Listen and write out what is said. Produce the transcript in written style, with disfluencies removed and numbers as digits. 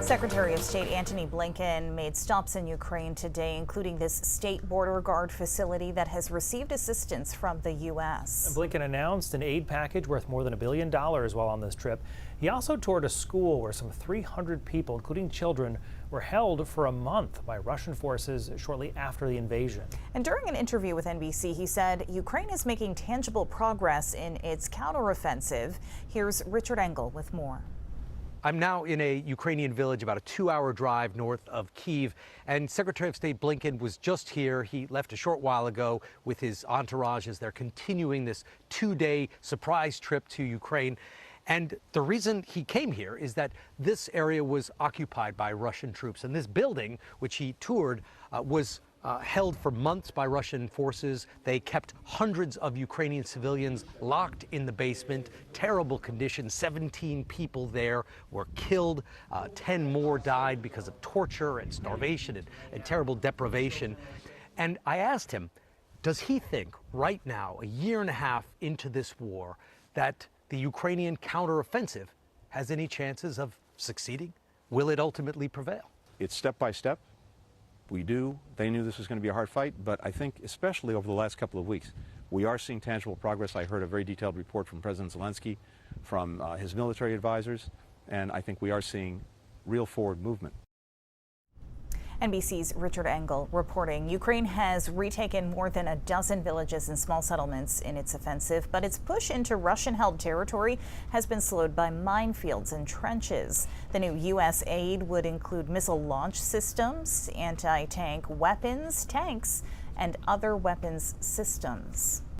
Secretary of State Anthony Blinken made stops in Ukraine today, including this state border guard facility that has received assistance from the U.S. Blinken announced an aid package worth more than $1 billion while on this trip. He also toured a school where some 300 people, including children, were held for a month by Russian forces shortly after the invasion. And during an interview with NBC, he said Ukraine is making tangible progress in its counteroffensive. Here's Richard Engel with more. I'm now in a Ukrainian village about a 2-hour drive north of Kyiv, and Secretary of State Blinken was just here. He left a short while ago with his entourage as they're continuing this 2-day surprise trip to Ukraine. And the reason he came here is that this area was occupied by Russian troops, and this building, which he toured, was held for months by Russian forces. They kept hundreds of Ukrainian civilians locked in the basement. Terrible conditions. 17 people there were killed. 10 more died because of torture and starvation and terrible deprivation. And I asked him, does he think right now, a year and a half into this war, that the Ukrainian counteroffensive has any chances of succeeding? Will it ultimately prevail? It's step by step. They knew this was going to be a hard fight, but I think especially over the last couple of weeks, we are seeing tangible progress. I heard a very detailed report from President Zelensky, from his military advisors, and I think we are seeing real forward movement. NBC's Richard Engel reporting. Ukraine has retaken more than a dozen villages and small settlements in its offensive, but its push into Russian-held territory has been slowed by minefields and trenches. The new U.S. aid would include missile launch systems, anti-tank weapons, tanks, and other weapons systems.